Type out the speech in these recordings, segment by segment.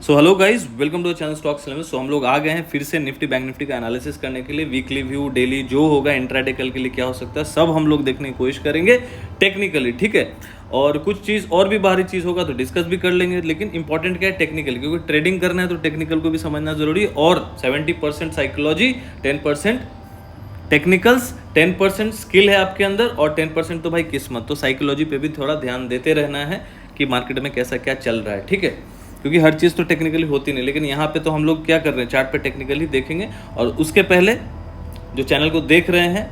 So hello guys, welcome to channel stocks level. So हम लोग आ गए हैं फिर से निफ्टी बैंक निफ्टी का एनालिसिस करने के लिए। वीकली व्यू, डेली जो होगा, इंट्राडे कल के लिए क्या हो सकता है, सब हम लोग देखने की कोशिश करेंगे टेक्निकली, ठीक है। और कुछ चीज़ और भी बाहरी चीज़ होगा तो डिस्कस भी कर लेंगे, लेकिन इंपॉर्टेंट क्या है, टेक्निकल, क्योंकि ट्रेडिंग करना है तो टेक्निकल को भी समझना जरूरी है। और 70% साइकोलॉजी, 10% टेक्निकल्स, 10% स्किल है आपके अंदर, और 10% तो भाई किस्मत। तो साइकोलॉजी पे भी थोड़ा ध्यान देते रहना है कि मार्केट में कैसा क्या चल रहा है, ठीक है। क्योंकि हर चीज़ तो टेक्निकली होती नहीं, लेकिन यहाँ पे तो हम लोग क्या कर रहे हैं, चार्ट पे टेक्निकली देखेंगे। और उसके पहले जो चैनल को देख रहे हैं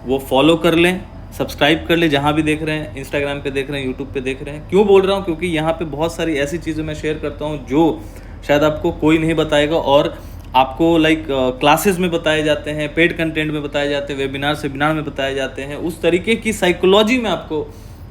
वो फॉलो कर लें, सब्सक्राइब कर ले, जहाँ भी देख रहे हैं, इंस्टाग्राम पे देख रहे हैं, यूट्यूब पे देख रहे हैं। क्यों बोल रहा हूँ, क्योंकि यहाँ पे बहुत सारी ऐसी चीज़ें मैं शेयर करता हूँ जो शायद आपको कोई नहीं बताएगा, और आपको लाइक क्लासेस में बताए जाते हैं, पेड कंटेंट में बताए जाते हैं, वेबिनार सेमिनार में बताए जाते हैं। उस तरीके की साइकोलॉजी में आपको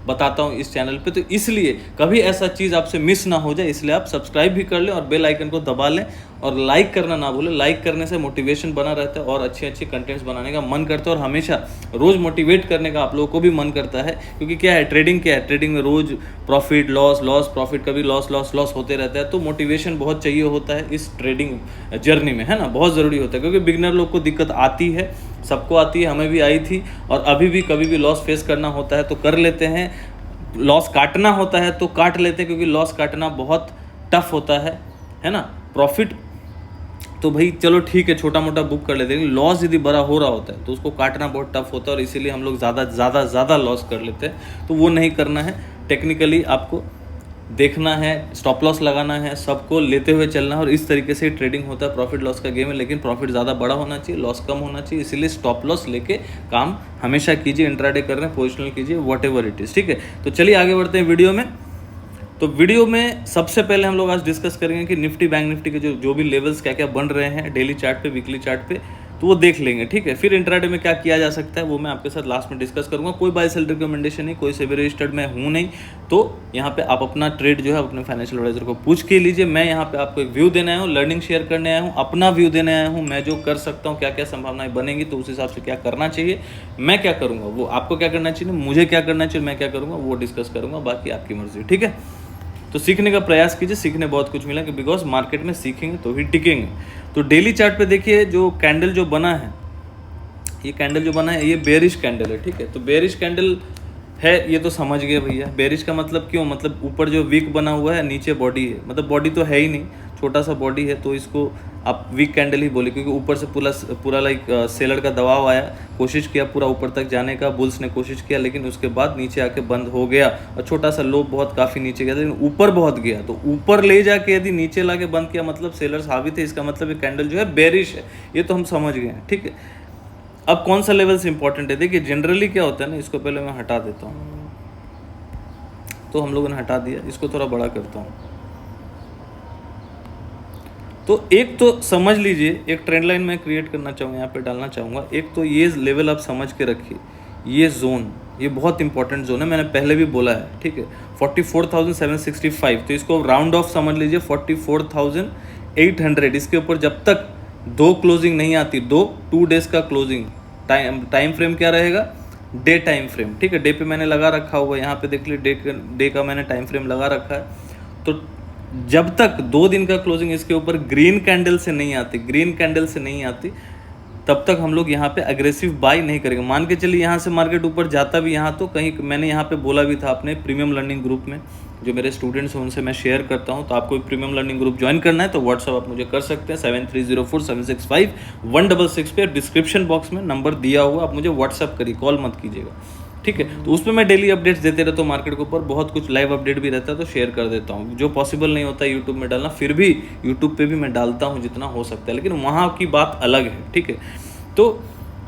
बताता हूँ इस चैनल पे। तो इसलिए कभी ऐसा चीज़ आपसे मिस ना हो जाए, इसलिए आप सब्सक्राइब भी कर लें और बेल आइकन को दबा लें, और लाइक करना ना भूलें। लाइक करने से मोटिवेशन बना रहता है और अच्छे अच्छे कंटेंट्स बनाने का मन करता है, और हमेशा रोज़ मोटिवेट करने का आप लोगों को भी मन करता है। क्योंकि क्या है, ट्रेडिंग क्या है, ट्रेडिंग में रोज़ प्रॉफिट लॉस लॉस प्रॉफिट, कभी लॉस लॉस लॉस होते रहता है। तो मोटिवेशन बहुत चाहिए होता है इस ट्रेडिंग जर्नी में, है ना, बहुत ज़रूरी होता है। क्योंकि बिगनर लोग को दिक्कत आती है, सबको आती है, हमें भी आई थी, और अभी भी कभी भी लॉस फेस करना होता है तो कर लेते हैं, लॉस काटना होता है तो काट लेते हैं, क्योंकि लॉस काटना बहुत टफ होता है ना। प्रॉफिट तो भाई चलो ठीक है, छोटा मोटा बुक कर लेते हैं, लेकिन लॉस यदि बड़ा हो रहा होता है तो उसको काटना बहुत टफ होता है, और इसीलिए हम लोग ज़्यादा लॉस कर लेते हैं। तो वो नहीं करना है, टेक्निकली आपको देखना है, स्टॉप लॉस लगाना है, सबको लेते हुए चलना है, और इस तरीके से ट्रेडिंग होता है। प्रॉफिट लॉस का गेम है, लेकिन प्रॉफिट ज़्यादा बड़ा होना चाहिए, लॉस कम होना चाहिए। इसीलिए स्टॉप लॉस लेके काम हमेशा कीजिए, इंट्राडे कर रहे हैं, पोजिशनल कीजिए, वॉट एवर इट इज़, ठीक है। तो चलिए आगे बढ़ते हैं वीडियो में। तो वीडियो में सबसे पहले हम लोग आज डिस्कस करेंगे कि निफ्टी बैंक निफ्टी के जो भी लेवल्स क्या क्या बन रहे हैं डेली चार्ट पे, वीकली चार्ट पे, तो वो देख लेंगे, ठीक है। फिर इंट्राडे में क्या किया जा सकता है वो मैं आपके साथ लास्ट में डिस्कस करूंगा। कोई बाय सेल रिकमेंडेशन नहीं, कोई सेबी रजिस्टर्ड मैं हूँ नहीं, तो यहाँ पे आप अपना ट्रेड जो है अपने फाइनेंशियल एडवाइजर को पूछ के लीजिए। मैं यहाँ पे आपको एक व्यू देने आया हूँ, लर्निंग शेयर करने आया हूँ, अपना व्यू देने आया हूँ। मैं जो कर सकता हूँ, क्या क्या संभावनाएं बनेंगी, तो उस हिसाब से क्या करना चाहिए, मैं क्या करूँगा, वो आपको क्या करना चाहिए, मुझे क्या करना चाहिए, मैं क्या करूँगा, वो डिस्कस करूँगा। बाकी आपकी मर्जी, ठीक है। तो सीखने का प्रयास कीजिए, सीखने बहुत कुछ मिला, बिकॉज मार्केट में सीखेंगे तो ही टिकेंगे। तो डेली चार्ट पे देखिए, जो कैंडल जो बना है, ये कैंडल जो बना है ये बेरिश कैंडल है, ठीक है। तो बेरिश कैंडल है, ये तो समझ गए भैया। बेरिश का मतलब क्यों, मतलब ऊपर जो वीक बना हुआ है, नीचे बॉडी है, मतलब बॉडी तो है ही नहीं, छोटा सा बॉडी है, तो इसको आप वीक कैंडल ही बोले। क्योंकि ऊपर से पूरा लाइक सेलर का दबाव आया, कोशिश किया पूरा ऊपर तक जाने का, बुल्स ने कोशिश किया, लेकिन उसके बाद नीचे आके बंद हो गया, और छोटा सा लो बहुत काफ़ी नीचे गया था, लेकिन ऊपर बहुत गया। तो ऊपर ले जाके यदि नीचे ला के बंद किया, मतलब सेलर्स हावी थे, इसका मतलब ये कैंडल जो है बेरिश है। ये तो हम समझ गए हैं, ठीक है। अब कौन सा लेवल से इंपॉर्टेंट है, देखिए जनरली क्या होता है ना, इसको पहले मैं हटा देता हूँ, तो हम लोगों ने हटा दिया, इसको थोड़ा बड़ा करता हूँ। तो एक तो समझ लीजिए, एक ट्रेंड लाइन मैं क्रिएट करना चाहूँगा, यहाँ पे डालना चाहूँगा। एक तो ये लेवल आप समझ के रखिए, ये जोन, ये बहुत इंपॉर्टेंट जोन है, मैंने पहले भी बोला है, ठीक है। 44,765, तो इसको राउंड ऑफ समझ लीजिए 44,800। इसके ऊपर जब तक दो क्लोजिंग नहीं आती, 2 डेज का क्लोजिंग, टाइम फ्रेम क्या रहेगा, डे टाइम फ्रेम, ठीक है। डे पे मैंने लगा रखा हुआ है, यहाँ पे देख लीजिए डे का मैंने टाइम फ्रेम लगा रखा है। तो जब तक 2 दिन का क्लोजिंग इसके ऊपर ग्रीन कैंडल से नहीं आती, तब तक हम लोग यहाँ पे अग्रेसिव बाई नहीं करेंगे। मान के चलिए यहाँ से मार्केट ऊपर जाता भी, यहाँ तो कहीं मैंने यहाँ पे बोला भी था अपने प्रीमियम लर्निंग ग्रुप में, जो मेरे स्टूडेंट्स हैं उनसे मैं शेयर करता हूँ। तो आपको प्रीमियम लर्निंग ग्रुप ज्वाइन करना है तो व्हाट्सअप आप मुझे कर सकते हैं 7304765166 पे, डिस्क्रिप्शन बॉक्स में नंबर दिया हुआ, आप मुझे व्हाट्सअप करिए, कॉल मत कीजिएगा, ठीक है। तो उसमें मैं डेली अपडेट्स देते रहता हूँ मार्केट के ऊपर, बहुत कुछ लाइव अपडेट भी रहता है तो शेयर कर देता हूँ। जो पॉसिबल नहीं होता यूट्यूब में डालना, फिर भी यूट्यूब पे भी मैं डालता हूँ जितना हो सकता है, लेकिन वहाँ की बात अलग है, ठीक है। तो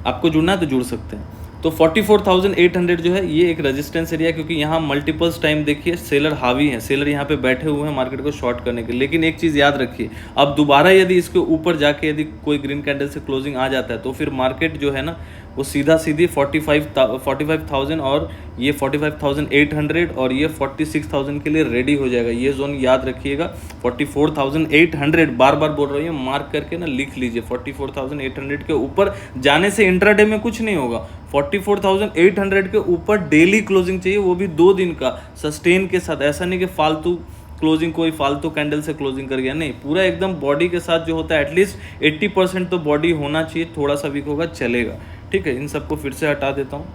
आपको जुड़ना है तो जुड़ सकते हैं। तो 44,800 जो है ये एक रेजिस्टेंस एरिया, क्योंकि यहाँ मल्टीपल्स टाइम देखिए सेलर हावी हैं, सेलर यहाँ पे बैठे हुए हैं मार्केट को शॉर्ट करने के। लेकिन एक चीज़ याद रखिए, अब दोबारा यदि इसके ऊपर जाके यदि कोई ग्रीन कैंडल से क्लोजिंग आ जाता है, तो फिर मार्केट जो है ना वो सीधा 45,000 और ये 45,800 और ये 46,000 के लिए रेडी हो जाएगा। ये जोन याद रखिएगा, 44,800 बार बार बोल रही है, मार्क करके ना लिख लीजिए। 44,800 के ऊपर जाने से इंट्राडे में कुछ नहीं होगा। 44,800 के ऊपर डेली क्लोजिंग चाहिए, वो भी 2 दिन का सस्टेन के साथ। ऐसा नहीं कि फालतू क्लोजिंग कोई फालतू कैंडल से क्लोजिंग कर गया, नहीं, पूरा एकदम बॉडी के साथ जो होता है एटलीस्ट 80% तो बॉडी होना चाहिए, थोड़ा सा वीक होगा चलेगा, ठीक है। इन सबको फिर से हटा देता हूँ,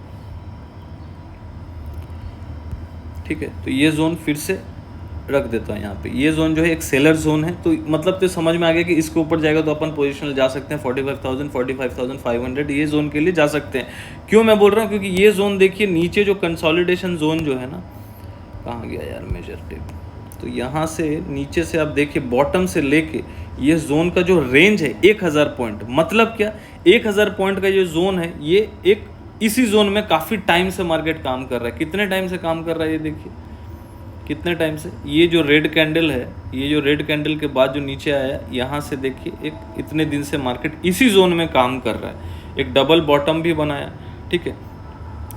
ठीक है। तो ये जोन फिर से रख देता हूँ यहाँ पे। ये जोन जो है एक सेलर जोन है, तो मतलब तो समझ में आ गया कि इसके ऊपर जाएगा तो अपन पोजिशनल जा सकते हैं 45,000 45,500 ये जोन के लिए जा सकते हैं। क्यों मैं बोल रहा हूँ, क्योंकि ये जोन देखिए नीचे जो कंसोलिडेशन जोन जो है ना, कहाँ गया यार मेजर टेप, तो यहाँ से नीचे से आप देखिए बॉटम से लेके ये जोन का जो रेंज है 1000 पॉइंट, मतलब क्या 1000 पॉइंट का ये जोन है, ये एक इसी जोन में काफ़ी टाइम से मार्केट काम कर रहा है। कितने टाइम से काम कर रहा है ये देखिए, कितने टाइम से। ये जो रेड कैंडल है, ये जो रेड कैंडल के बाद जो नीचे आया, यहाँ से देखिए एक इतने दिन से मार्केट इसी जोन में काम कर रहा है, एक डबल बॉटम भी बनाया, ठीक है।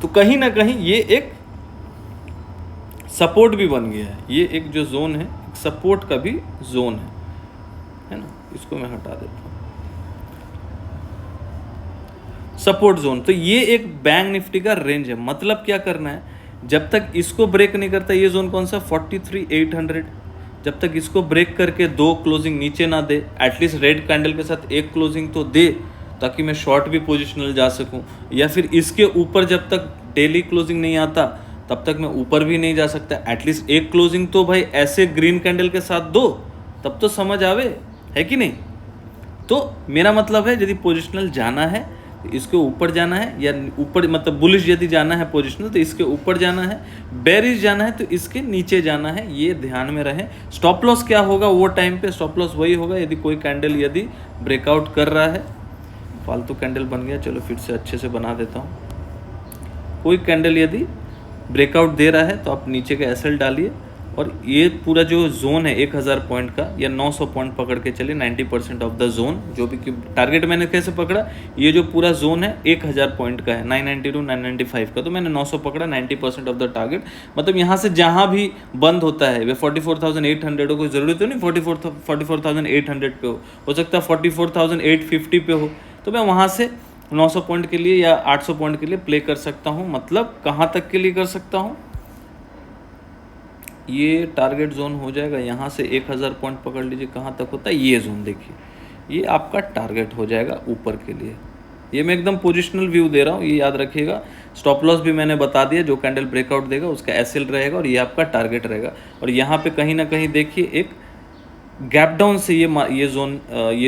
तो कहीं ना कहीं ये एक सपोर्ट भी बन गया है, ये एक जो जोन है सपोर्ट का भी जोन है ना। इसको मैं हटा देता हूँ, सपोर्ट जोन। तो ये एक बैंक निफ्टी का रेंज है, मतलब क्या करना है, जब तक इसको ब्रेक नहीं करता, ये जोन कौन सा 43,800, जब तक इसको ब्रेक करके दो क्लोजिंग नीचे ना दे, एटलीस्ट रेड कैंडल के साथ एक क्लोजिंग तो दे, ताकि मैं शॉर्ट भी पोजिशनल जा सकूं, या फिर इसके ऊपर जब तक डेली क्लोजिंग नहीं आता तब तक मैं ऊपर भी नहीं जा सकता। एटलीस्ट एक क्लोजिंग तो भाई ऐसे ग्रीन कैंडल के साथ दो, तब तो समझ आवे, है कि नहीं। तो मेरा मतलब है यदि पोजिशनल जाना है तो इसके ऊपर जाना है, या ऊपर मतलब बुलिश यदि जाना है पोजिशनल तो इसके ऊपर जाना है, बेरिश जाना है तो इसके नीचे जाना है, ये ध्यान में रहे। स्टॉप लॉस क्या होगा वो टाइम पे, स्टॉप लॉस वही होगा यदि कोई कैंडल यदि ब्रेकआउट कर रहा है। फालतू कैंडल बन गया, चलो फिर से अच्छे से बना देता हूँ। कोई कैंडल यदि ब्रेकआउट दे रहा है तो आप नीचे का एसएल डालिए, और ये पूरा जो जोन है 1000 पॉइंट का या 900 पॉइंट पकड़ के चलिए, 90% ऑफ द जोन जो भी टारगेट मैंने कैसे पकड़ा, ये जो पूरा जोन है 1000 पॉइंट का है, 992 995 का, तो मैंने 900 पकड़ा, 90% ऑफ द टारगेट। मतलब यहाँ से जहाँ भी बंद होता है वे 44,800 हो, कोई ज़रूरी तो नहीं 44,800 पे हो सकता है 44,850 पे हो, तो मैं वहाँ से 900 पॉइंट के लिए या 800 पॉइंट के लिए प्ले कर सकता हूँ। मतलब कहाँ तक के लिए कर सकता हूँ, ये टारगेट जोन हो जाएगा, यहाँ से 1000 पॉइंट पकड़ लीजिए, कहाँ तक होता है ये जोन देखिए, ये आपका टारगेट हो जाएगा ऊपर के लिए। ये मैं एकदम पोजिशनल व्यू दे रहा हूँ, ये याद रखिएगा। स्टॉप लॉस भी मैंने बता दिया, जो कैंडल ब्रेकआउट देगा उसका एसएल रहेगा और ये आपका टारगेट रहेगा। और यहाँ पे कहीं ना कहीं देखिए एक गैप डाउन से ये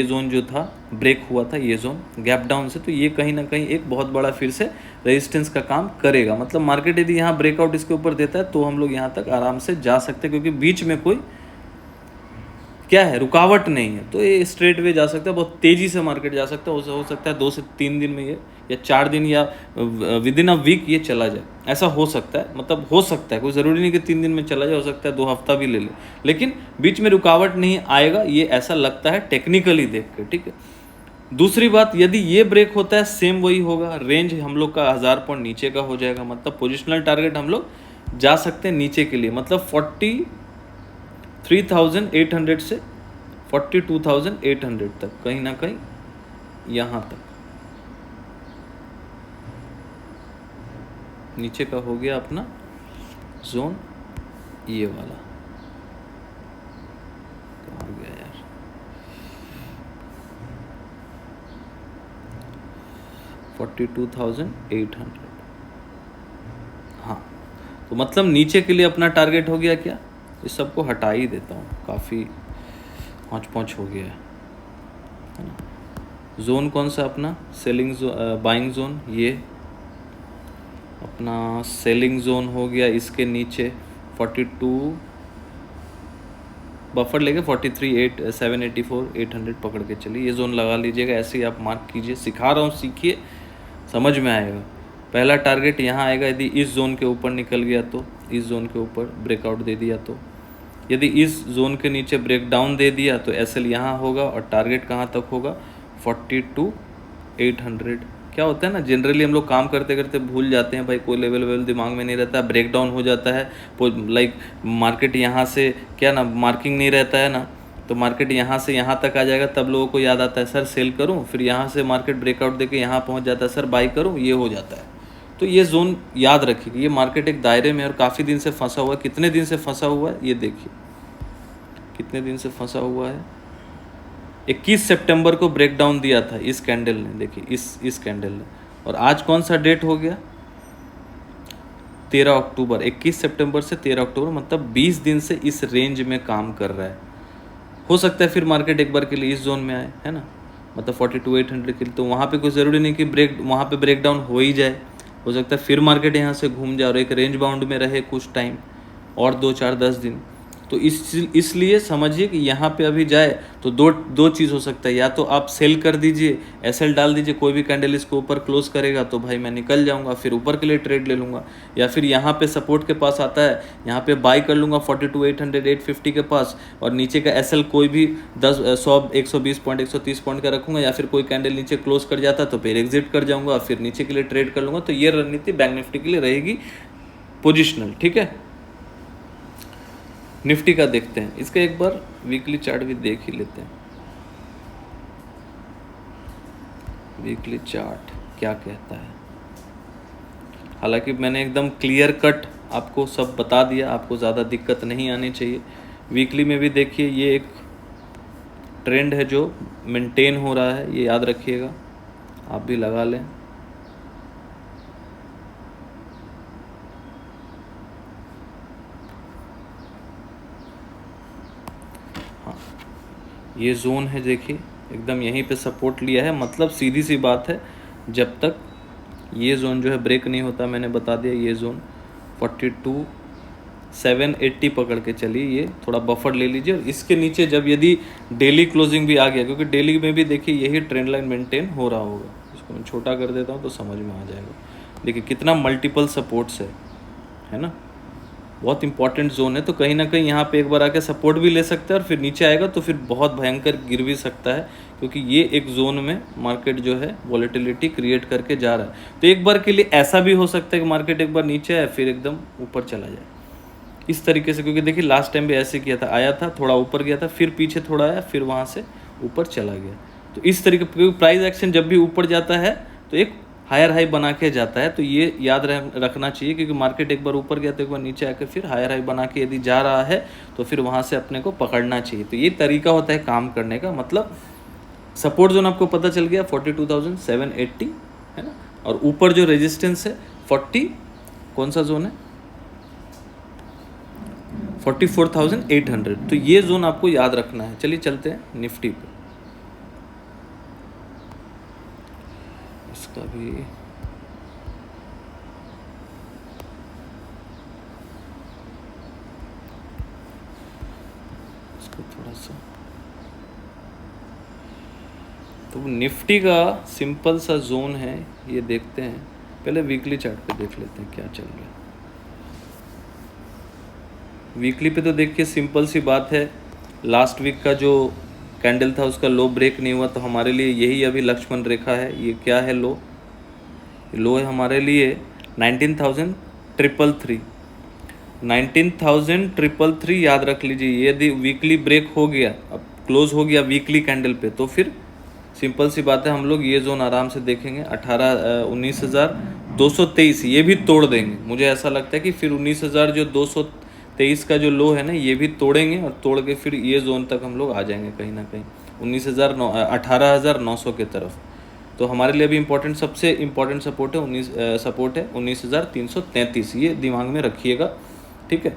जोन जो था ब्रेक हुआ था, ये जोन गैप डाउन से, तो ये कहीं ना कहीं एक बहुत बड़ा फिर से रेजिस्टेंस का काम करेगा। मतलब मार्केट यदि यहाँ ब्रेकआउट इसके ऊपर देता है तो हम लोग यहाँ तक आराम से जा सकते हैं, क्योंकि बीच में कोई क्या है रुकावट नहीं है, तो ये स्ट्रेट वे जा सकता है, बहुत तेज़ी से मार्केट जा सकता है। हो सकता है 2 से 3 दिन में ये, या 4 दिन या विद इन अ वीक ये चला जाए, ऐसा हो सकता है। मतलब हो सकता है, कोई ज़रूरी नहीं कि 3 दिन में चला जाए, हो सकता है 2 हफ्ता भी ले ले, लेकिन बीच में रुकावट नहीं आएगा, ये ऐसा लगता है टेक्निकली देख के, ठीक है। दूसरी बात, यदि ये ब्रेक होता है सेम वही होगा, रेंज हम लोग का 1000 पॉइंट नीचे का हो जाएगा, मतलब पोजिशनल टारगेट हम लोग जा सकते हैं नीचे के लिए, मतलब 43,800 से 42,800 तक, कहीं ना कहीं यहाँ तक नीचे का हो गया अपना जोन, ये वाला कहाँ गया यार, 42,800, हाँ। तो मतलब नीचे के लिए अपना टारगेट हो गया क्या, इस सबको हटा ही देता हूँ, काफ़ी पहुँच पहुँच हो गया है ना। जोन कौन सा अपना, सेलिंग बाइंग जोन, ये अपना सेलिंग जोन हो गया। इसके नीचे 42 बफर लेके 43,784,800 पकड़ के चलिए, ये जोन लगा लीजिएगा। ऐसे ही आप मार्क कीजिए, सिखा रहा हूँ, सीखिए, समझ में आएगा। पहला टारगेट यहाँ आएगा, यदि इस जोन के ऊपर निकल गया तो, इस जोन के ऊपर ब्रेकआउट दे दिया तो, यदि इस जोन के नीचे ब्रेक डाउन दे दिया तो एसएल यहाँ होगा, और टारगेट कहाँ तक होगा 42,800। क्या होता है ना, जनरली हम लोग काम करते करते भूल जाते हैं भाई, कोई लेवल दिमाग में नहीं रहता, ब्रेक डाउन हो जाता है, लाइक मार्केट यहाँ से क्या ना मार्किंग नहीं रहता है ना, तो मार्केट यहाँ से यहाँ तक आ जाएगा, तब लोगों को याद आता है सर सेल करूँ, फिर यहाँ से मार्केट ब्रेकआउट देके यहाँ पहुँच जाता है, सर बाई करूँ, ये हो जाता है। तो ये जोन याद रखिए, ये मार्केट एक दायरे में और काफ़ी दिन से फंसा हुआ है। कितने दिन से फंसा हुआ है ये देखिए, कितने दिन से फंसा हुआ है, 21 सितंबर को ब्रेकडाउन दिया था इस कैंडल ने, देखिए इस कैंडल ने, और आज कौन सा डेट हो गया, 13 अक्टूबर। 21 सितंबर से 13 अक्टूबर मतलब 20 दिन से इस रेंज में काम कर रहा है। हो सकता है फिर मार्केट एक बार के लिए इस जोन में आए, है ना, मतलब 42,800 के लिए, तो वहाँ पे कोई ज़रूरी नहीं कि वहाँ पे ब्रेकडाउन हो ही जाए। हो सकता है फिर मार्केट यहाँ से घूम जाए और एक रेंज बाउंड में रहे कुछ टाइम और 2-4-10 दिन। तो इसलिए समझिए कि यहाँ पे अभी जाए तो दो चीज़ हो सकता है, या तो आप सेल कर दीजिए, एसएल डाल दीजिए, कोई भी कैंडल इसको ऊपर क्लोज करेगा तो भाई मैं निकल जाऊँगा, फिर ऊपर के लिए ट्रेड ले लूँगा, या फिर यहाँ पे सपोर्ट के पास आता है, यहाँ पे बाई कर लूँगा 42,800 850 के पास, और नीचे का एसएल कोई भी 100 120 पॉइंट 130 पॉइंट का रखूँगा, या फिर कोई कैंडल नीचे क्लोज कर जाता तो फिर एग्जिट कर जाऊँगा, फिर नीचे के लिए ट्रेड कर लूँगा। तो ये रणनीति बैंक निफ्टी के लिए रहेगी पोजिशनल, ठीक है। निफ्टी का देखते हैं, इसका एक बार वीकली चार्ट भी देख ही लेते हैं। वीकली चार्ट क्या कहता है, हालांकि मैंने एकदम क्लियर कट आपको सब बता दिया, आपको ज़्यादा दिक्कत नहीं आनी चाहिए। वीकली में भी देखिए ये एक ट्रेंड है जो मेंटेन हो रहा है, ये याद रखिएगा, आप भी लगा लें। ये जोन है, देखिए एकदम यहीं पे सपोर्ट लिया है, मतलब सीधी सी बात है, जब तक ये जोन जो है ब्रेक नहीं होता, मैंने बता दिया ये जोन 42,780 पकड़ के चलिए, ये थोड़ा बफर ले लीजिए, और इसके नीचे जब यदि डेली क्लोजिंग भी आ गया, क्योंकि डेली में भी देखिए यही ट्रेंड लाइन मेंटेन हो रहा होगा, इसको मैं छोटा कर देता हूँ तो समझ में आ जाएगा। देखिए कितना मल्टीपल सपोर्ट्स है ना, बहुत इंपॉर्टेंट जोन है। तो कहीं ना कहीं यहाँ पे एक बार आके सपोर्ट भी ले सकता है, और फिर नीचे आएगा तो फिर बहुत भयंकर गिर भी सकता है, क्योंकि ये एक जोन में मार्केट जो है वॉलेटिलिटी क्रिएट करके जा रहा है। तो एक बार के लिए ऐसा भी हो सकता है कि मार्केट एक बार नीचे आए फिर एकदम ऊपर चला जाए, इस तरीके से, क्योंकि देखिए लास्ट टाइम भी ऐसे किया था, आया था थोड़ा ऊपर गया था, फिर पीछे थोड़ा आया, फिर वहाँ से ऊपर चला गया। तो इस तरीके, क्योंकि प्राइस एक्शन जब भी ऊपर जाता है तो एक हायर हाई बना के जाता है, तो ये याद रखना चाहिए, क्योंकि मार्केट एक बार ऊपर गया तो एक बार नीचे आकर फिर हायर हाई बना के यदि जा रहा है तो फिर वहाँ से अपने को पकड़ना चाहिए। तो ये तरीका होता है काम करने का, मतलब सपोर्ट जोन आपको पता चल गया 42,780 है ना, और ऊपर जो रेजिस्टेंस है 40, कौन सा जोन है, 44,800। तो ये जोन आपको याद रखना है। चलिए चलते हैं निफ्टी पे, इसका भी इसको थोड़ा सा, तो निफ्टी का सिंपल सा जोन है, ये देखते हैं। पहले वीकली चार्ट पे देख लेते हैं क्या चल रहा है। वीकली पे तो देखिए सिंपल सी बात है, लास्ट वीक का जो कैंडल था उसका लो ब्रेक नहीं हुआ, तो हमारे लिए यही अभी लक्ष्मण रेखा है। ये क्या है, लो है हमारे लिए 19,333 19,333 याद रख लीजिए। यदि वीकली ब्रेक हो गया, अब क्लोज हो गया वीकली कैंडल पे, तो फिर सिंपल सी बात है, हम लोग ये जोन आराम से देखेंगे 19,223, ये भी तोड़ देंगे। मुझे ऐसा लगता है कि फिर 19,000 जो 223 का जो लो है ना, ये भी तोड़ेंगे, और तोड़ के फिर ये जोन तक हम लोग आ जाएंगे कहीं ना कहीं 18,900 के तरफ। तो हमारे लिए भी इम्पोर्टेंट, सबसे इम्पोर्टेंट सपोर्ट है 19,333, ये दिमाग में रखिएगा, ठीक है।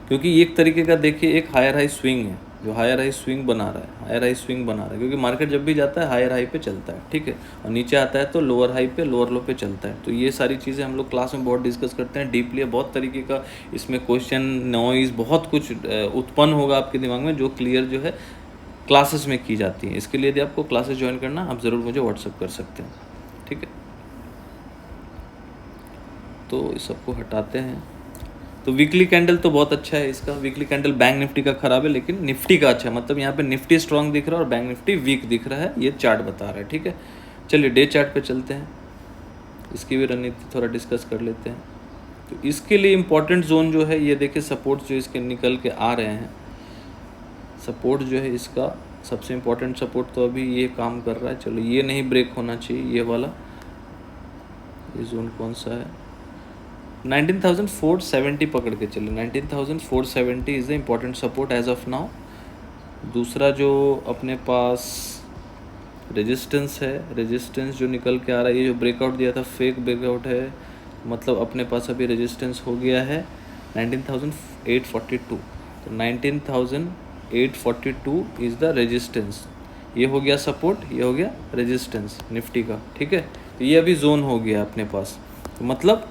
क्योंकि ये एक तरीके का देखिए एक हायर हाई स्विंग है, जो हायर हाई स्विंग बना रहा है, हायर हाई स्विंग बना रहा है, क्योंकि मार्केट जब भी जाता है हायर हाई पे चलता है, ठीक है, और नीचे आता है तो लोअर हाई पे लोअर लो पे चलता है। तो ये सारी चीज़ें हम लोग क्लास में बहुत डिस्कस करते हैं डीपली, बहुत तरीके का इसमें क्वेश्चन, नॉइज़, बहुत कुछ उत्पन्न होगा आपके दिमाग में, जो क्लियर जो है क्लासेस में की जाती है। इसके लिए यदि आपको क्लासेस ज्वाइन करना, आप ज़रूर मुझे व्हाट्सअप कर सकते हैं, ठीक है। तो इस सबको हटाते हैं। तो वीकली कैंडल तो बहुत अच्छा है इसका, वीकली कैंडल बैंक निफ्टी का खराब है, लेकिन निफ्टी का अच्छा है, मतलब यहाँ पे निफ्टी स्ट्रांग दिख रहा है और बैंक निफ्टी वीक दिख रहा है, ये चार्ट बता रहा है, ठीक है। चलिए डे चार्ट पे चलते हैं, इसकी भी रणनीति थोड़ा डिस्कस कर लेते हैं। तो इसके लिए इम्पोर्टेंट जोन जो है, ये देखिए सपोर्ट जो इसके निकल के आ रहे हैं, सपोर्ट जो है इसका सबसे इम्पोर्टेंट सपोर्ट तो अभी ये काम कर रहा है। चलो ये नहीं ब्रेक होना चाहिए, ये वाला, ये जोन कौन सा है, 19,470 पकड़ के चले, 19,470 is the important support as of now. दूसरा जो अपने पास रेजिस्टेंस है, रेजिस्टेंस जो निकल के आ रहा है, ये जो ब्रेकआउट दिया था फेक ब्रेकआउट है, मतलब अपने पास अभी रेजिस्टेंस हो गया है 19,842। तो 19,842 इज़ द रेजिस्टेंस, ये हो गया सपोर्ट, ये हो गया रेजिस्टेंस निफ्टी का, ठीक है। तो ये अभी जोन हो गया अपने पास। तो मतलब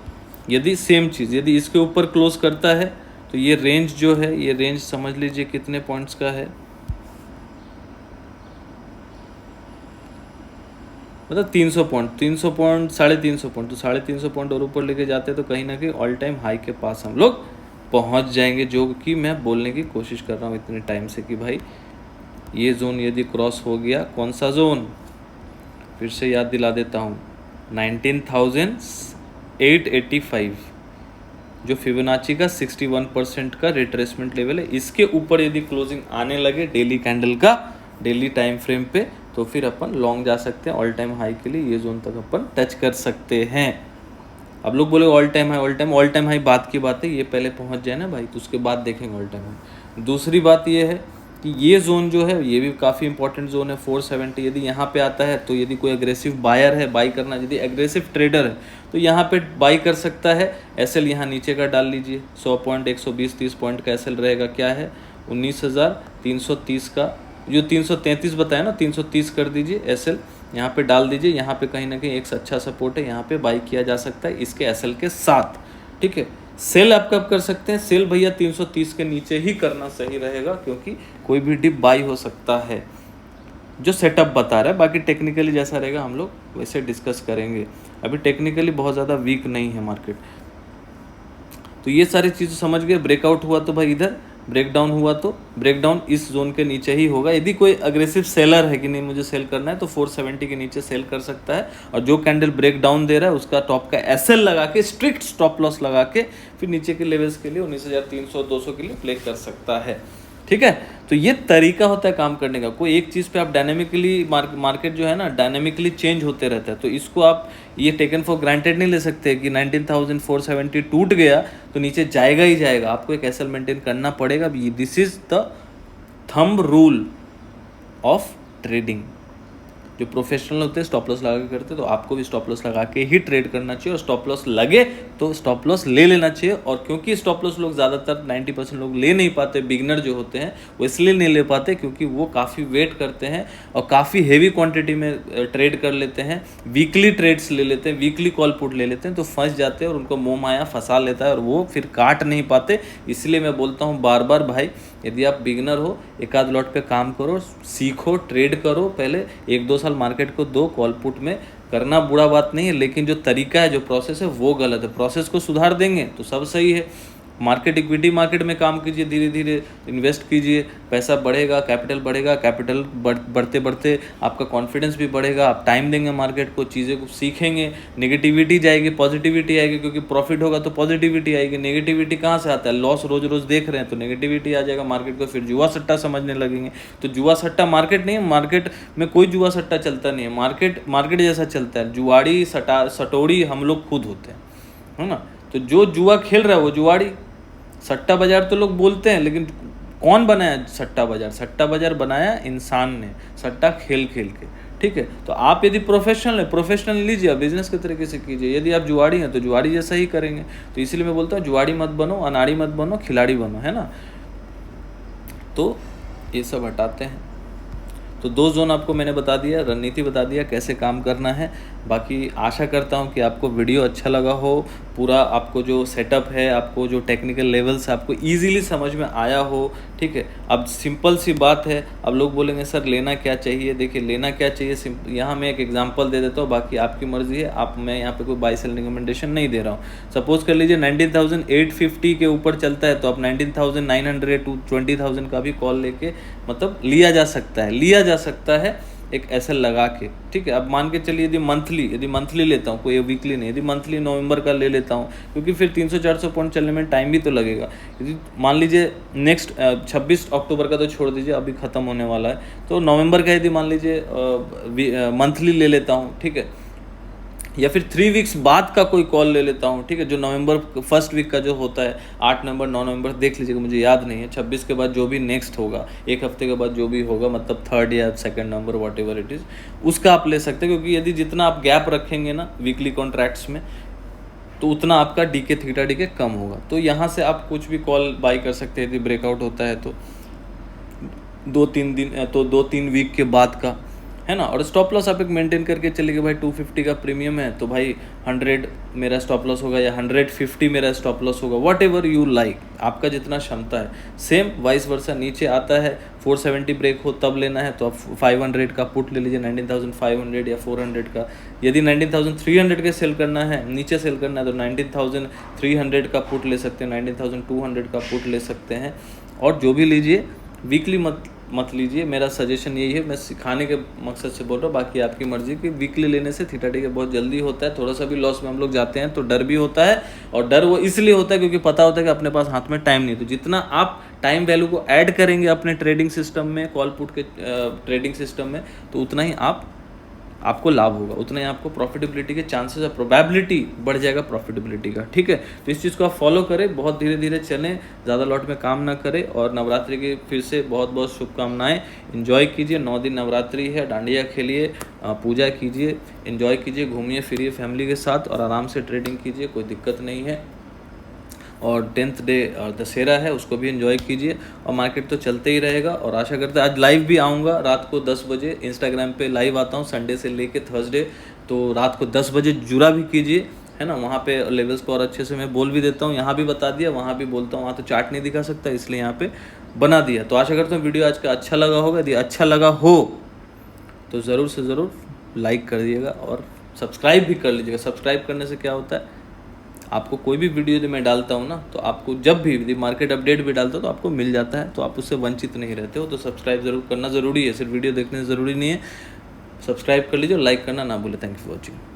यदि सेम चीज़ यदि इसके ऊपर क्लोज करता है तो ये रेंज जो है, ये रेंज समझ लीजिए कितने पॉइंट्स का है, मतलब 300 पॉइंट, 300 पॉइंट, 350 पॉइंट। तो 350 पॉइंट और ऊपर लेके जाते हैं तो कहीं ना कहीं ऑल टाइम हाई के पास हम लोग पहुंच जाएंगे, जो कि मैं बोलने की कोशिश कर रहा हूँ इतने टाइम से कि भाई ये जोन यदि क्रॉस हो गया, कौन सा जोन, फिर से याद दिला देता हूँ, 19,885 जो फिबोनाची का 61% का रिट्रेसमेंट लेवल है, इसके ऊपर यदि क्लोजिंग आने लगे डेली कैंडल का, डेली टाइम फ्रेम पे, तो फिर अपन लॉन्ग जा सकते हैं। ऑल टाइम हाई के लिए ये जोन तक अपन टच कर सकते हैं। अब लोग बोले ऑल टाइम हाई बात की बात है, ये पहले पहुंच जाए ना भाई, तो उसके बाद देखेंगे ऑल टाइम हाई। दूसरी बात ये है कि ये जोन जो है ये भी काफ़ी इंपॉर्टेंट जोन है 470। यदि यहाँ पे आता है तो यदि कोई एग्रेसिव बायर है, बाई करना, यदि एग्रेसिव ट्रेडर है तो यहाँ पे बाई कर सकता है। एसएल यहाँ नीचे का डाल लीजिए, 100 पॉइंट 120-30 पॉइंट का एसएल रहेगा, क्या है 19,330 का, जो 333 बताया ना 330 कर दीजिए एसएल, यहाँ पे डाल दीजिए। यहाँ पे कहीं ना कहीं एक अच्छा सपोर्ट है, यहाँ पे बाई किया जा सकता है इसके एसएल के साथ, ठीक है। सेल आप कब कर सकते हैं, सेल भैया 330 के नीचे ही करना सही रहेगा, क्योंकि कोई भी डिप बाई हो सकता है, जो सेटअप बता रहा है। बाकी टेक्निकली जैसा रहेगा हम लोग वैसे डिस्कस करेंगे, अभी टेक्निकली बहुत ज़्यादा वीक नहीं है मार्केट। तो ये सारी चीज़ें समझ गए। ब्रेकआउट हुआ तो भाई इधर, ब्रेकडाउन हुआ तो ब्रेकडाउन इस जोन के नीचे ही होगा। यदि कोई अग्रेसिव सेलर है कि नहीं मुझे सेल करना है तो 470 के नीचे सेल कर सकता है, और जो कैंडल ब्रेकडाउन दे रहा है उसका टॉप का एसएल लगा के, स्ट्रिक्ट स्टॉप लॉस लगा के, फिर नीचे के लेवल्स के लिए 19,300-200 के लिए प्ले कर सकता है, ठीक है। तो ये तरीका होता है काम करने का। कोई एक चीज़ पे आप डायनेमिकली, मार्केट जो है ना डायनेमिकली चेंज होते रहता है, तो इसको आप ये टेकन फॉर ग्रांटेड नहीं ले सकते कि 19,470 टूट गया तो नीचे जाएगा ही जाएगा। आपको एक एसएल मेंटेन करना पड़ेगा। This is the thumb rule of trading. जो प्रोफेशनल होते हैं स्टॉप लॉस लगा के करते हैं, तो आपको भी स्टॉप लॉस लगा के ही ट्रेड करना चाहिए, और स्टॉप लॉस लगे तो स्टॉप लॉस ले लेना चाहिए। और क्योंकि स्टॉप लॉस लोग ज़्यादातर 90% लोग ले नहीं पाते, बिगनर जो होते हैं वो इसलिए नहीं ले पाते क्योंकि वो काफ़ी वेट करते हैं और काफ़ी हेवी क्वांटिटी में ट्रेड कर लेते हैं, वीकली ट्रेड्स ले लेते हैं, वीकली कॉल पुट ले लेते हैं, तो फंस जाते हैं और उनको मोह माया फंसा लेता है और वो फिर काट नहीं पाते। इसलिए मैं बोलता हूँ बार बार भाई, यदि आप बिगनर हो, एक आध लॉट पे काम करो, सीखो, ट्रेड करो, पहले 1-2 साल मार्केट को दो। कॉल पुट में करना बुरा बात नहीं है, लेकिन जो तरीका है, जो प्रोसेस है वो गलत है। प्रोसेस को सुधार देंगे तो सब सही है। मार्केट, इक्विटी मार्केट में काम कीजिए, धीरे धीरे इन्वेस्ट कीजिए, पैसा बढ़ेगा, कैपिटल बढ़ेगा, कैपिटल बढ़ते बढ़ते आपका कॉन्फिडेंस भी बढ़ेगा। आप टाइम देंगे मार्केट को, चीज़ें को सीखेंगे, नेगेटिविटी जाएगी, पॉजिटिविटी आएगी, क्योंकि प्रॉफिट होगा तो पॉजिटिविटी आएगी। नेगेटिविटी कहाँ से आता है, लॉस रोज रोज देख रहे हैं तो नेगेटिविटी आ जाएगा मार्केट को, फिर जुआ सट्टा समझने लगेंगे। तो जुआ सट्टा मार्केट नहीं है, मार्केट में कोई जुआ सट्टा चलता नहीं है, मार्केट जैसा चलता है। जुआड़ी सटोड़ी हम लोग खुद होते हैं, है ना। तो जो जुआ खेल रहा है वो जुआड़ी। सट्टा बाजार तो लोग बोलते हैं, लेकिन कौन बनाया सट्टा बाजार? सट्टा बाजार बनाया इंसान ने, सट्टा खेल खेल के, ठीक है। तो आप यदि प्रोफेशनल है, प्रोफेशनल लीजिए, बिजनेस के तरीके से कीजिए। यदि आप जुआड़ी हैं तो जुआड़ी जैसा ही करेंगे। तो इसलिए मैं बोलता हूँ जुआड़ी मत बनो, अनाड़ी मत बनो, खिलाड़ी बनो, है ना। तो ये सब हटाते हैं। तो 2 जोन आपको मैंने बता दिया, रणनीति बता दिया कैसे काम करना है। बाकी आशा करता हूँ कि आपको वीडियो अच्छा लगा हो, पूरा आपको जो सेटअप है, आपको जो टेक्निकल लेवल्स आपको इजीली समझ में आया हो, ठीक है। अब सिंपल सी बात है, अब लोग बोलेंगे सर लेना क्या चाहिए। देखिए लेना क्या चाहिए, यहाँ मैं एक एग्जांपल दे देता हूँ, बाकी आपकी मर्जी है। मैं यहाँ पे कोई बाई सेल रिकमेंडेशन नहीं दे रहा हूँ। सपोज कर लीजिए 19,850 के ऊपर चलता है तो आप 19,900 to 20,000 का भी कॉल लेके मतलब लिया जा सकता है एक एसएल लगा के, ठीक है। अब मान के चलिए यदि मंथली लेता हूँ, कोई वीकली नहीं, यदि मंथली नवंबर का ले लेता हूँ, क्योंकि फिर 300-400 पॉइंट चलने में टाइम भी तो लगेगा। यदि मान लीजिए नेक्स्ट 26 अक्टूबर का तो छोड़ दीजिए, अभी ख़त्म होने वाला है, तो नवंबर का यदि मान लीजिए मंथली ले लेता हूँ, ठीक है। या फिर 3 वीक्स बाद का कोई कॉल ले लेता हूँ, ठीक है, जो नवंबर फर्स्ट वीक का जो होता है, 8 नवंबर 9 नवंबर देख लीजिएगा, मुझे याद नहीं है, 26 के बाद जो भी नेक्स्ट होगा, एक हफ्ते के बाद जो भी होगा, मतलब 3rd या 2nd November what ever it is, उसका आप ले सकते हैं। क्योंकि यदि जितना आप गैप रखेंगे ना वीकली कॉन्ट्रैक्ट्स में, तो उतना आपका डीके थीटा डीके कम होगा। तो यहाँ से आप कुछ भी कॉल बाई कर सकते हैं यदि ब्रेकआउट होता है तो 2-3 वीक के बाद का, है ना। और स्टॉप लॉस आप एक मेंटेन करके चलेंगे भाई, 250 का प्रीमियम है तो भाई 100 मेरा स्टॉप लॉस होगा या 150 मेरा स्टॉप लॉस होगा, वॉट एवर यू लाइक, आपका जितना क्षमता है। सेम वाइस वर्सा, नीचे आता है 470 ब्रेक हो तब लेना है तो आप 500 का पुट ले लीजिए, 19,500 या 400 का। यदि 19,300 के सेल करना है, नीचे सेल करना है तो 19,300 का पुट ले सकते हैं, 19,200 का पुट ले सकते हैं। और जो भी लीजिए वीकली मत लीजिए, मेरा सजेशन यही है, मैं सिखाने के मकसद से बोल रहा हूँ, बाकी आपकी मर्जी। कि वीकली लेने से थीटा डीके बहुत जल्दी होता है, थोड़ा सा भी लॉस में हम लोग जाते हैं तो डर भी होता है, और डर वो इसलिए होता है क्योंकि पता होता है कि अपने पास हाथ में टाइम नहीं। तो जितना आप टाइम वैल्यू को ऐड करेंगे अपने ट्रेडिंग सिस्टम में, कॉल पुट के ट्रेडिंग सिस्टम में, तो उतना ही आपको लाभ होगा, उतना ही आपको प्रॉफिटेबिलिटी के चांसेस और प्रोबेबिलिटी बढ़ जाएगा प्रॉफिटेबिलिटी का, ठीक है। तो इस चीज़ को आप फॉलो करें, बहुत धीरे धीरे चलें, ज़्यादा लॉट में काम ना करें। और नवरात्रि की फिर से बहुत बहुत शुभकामनाएं। एंजॉय कीजिए, 9 दिन नवरात्रि है, डांडिया खेलिए, पूजा कीजिए, एंजॉय कीजिए, घूमिए फिरिए फैमिली के साथ और आराम से ट्रेडिंग कीजिए, कोई दिक्कत नहीं है। और 10th डे दशहरा है, उसको भी एंजॉय कीजिए। और मार्केट तो चलते ही रहेगा। और आशा करते हैं आज लाइव भी आऊँगा रात को 10 बजे, इंस्टाग्राम पे लाइव आता हूँ संडे से लेके थर्सडे, तो रात को 10 बजे जुड़ा भी कीजिए, है ना। वहाँ पे लेवल्स को और अच्छे से मैं बोल भी देता हूँ, यहाँ भी बता दिया, वहाँ भी बोलता हूँ, वहाँ तो चार्ट नहीं दिखा सकता इसलिए यहाँ पे बना दिया। तो आशा करता हूँ वीडियो आज का अच्छा लगा होगा। यदि अच्छा लगा हो तो ज़रूर से ज़रूर लाइक कर दिएगा और सब्सक्राइब भी कर लीजिएगा। सब्सक्राइब करने से क्या होता है, आपको कोई भी वीडियो यदि मैं डालता हूँ ना, तो आपको जब भी यदि मार्केट अपडेट भी डालता हूँ तो आपको मिल जाता है, तो आप उससे वंचित नहीं रहते हो। तो सब्सक्राइब जरूर करना ज़रूरी है, सिर्फ वीडियो देखने से ज़रूरी नहीं है। सब्सक्राइब कर लीजिए, लाइक करना ना भूलें। Thank you for watching.